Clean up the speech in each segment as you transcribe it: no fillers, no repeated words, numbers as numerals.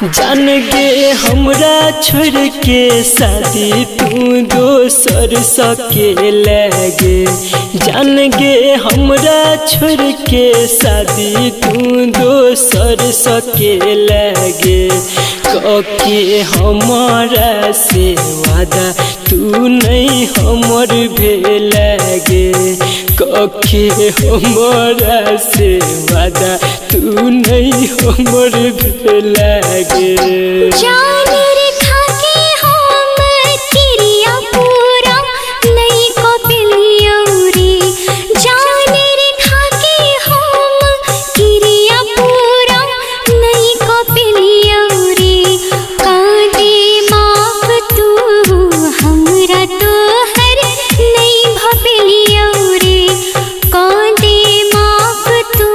जान गे हमरा छोड़ के शादी तू दोसर सके लगे। जान गे हमरा छोड़ के शादी तू दोसर सके लगे। कके हमारा से वादा तू नहीं हमर भेलगे। कके हमारा से वादा तू नहीं हमर भेलगे। जान रे खाके हम किरिया पूरा नहीं को पिलियोरी। जान रे खाके हम किरिया पूरा नहीं को पिलियोरी। कांदे माफ तू हमरा तो हर नहीं भपिलियोरी। कांदे माफ तू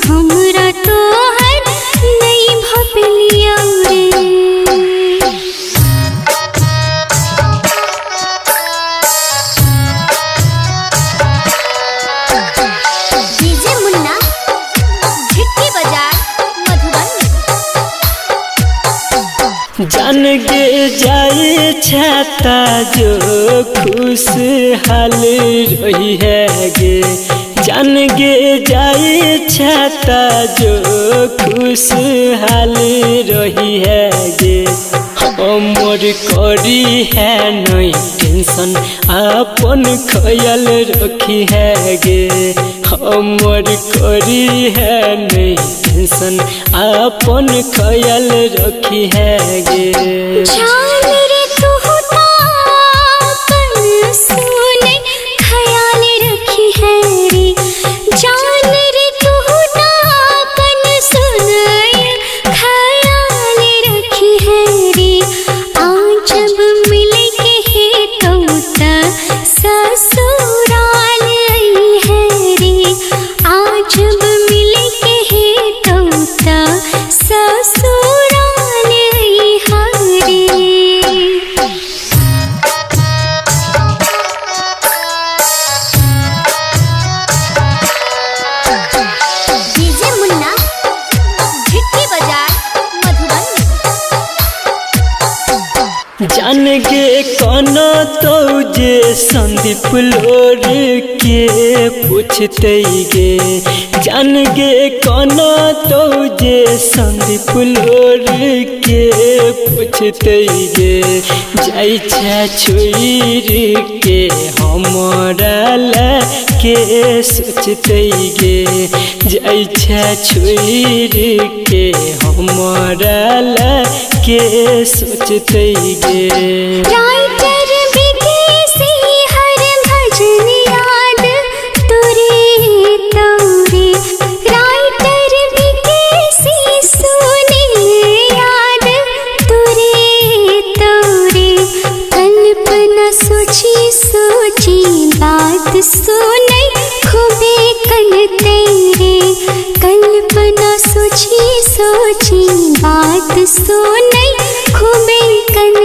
हमरा तो हर नहीं भपिलियोरी। डीजे मुन्ना झिटकी बाजार मधुबनी। जान गे जाए छाता जो खुशहाल रही है गे। जान गे जाए छाता जो खुशहाल रही है गे। हमर करी है नहीं टेंशन अपन ख्याल रखी है गे। हमर करी है नहीं टेंशन अपन ख्याल रखी है गे। जान रे तू तापन सुने ख्याल रखी है रे। जान रे तू तापन सुने ख्याल रखी है रे। आज जब मिले के है कौता ससुराल आई है रे। आज जब मिले के है कौता ससुराल आई है रे। डीजे मुन्ना झिटकी बाजार मधुबनी। जान गे कौन तो जे संदीप लोर के पूछते गे। जान गे कौन तो जे संदीप लोर के पूछते गे। जाई छा छोड़ के हमारा ला के सोचते गे। जाई छा छोड़ के हमारा ला के सोचते गे। राइटर विदेशी हर भजन याद तुरे तोरे। राइटर विदेशी सुने याद तुरे तोरे। कल्पना सोची सोची बात सुने खूबे कल तेरे। कल्पना सोची सोची बात सुने खूबे कल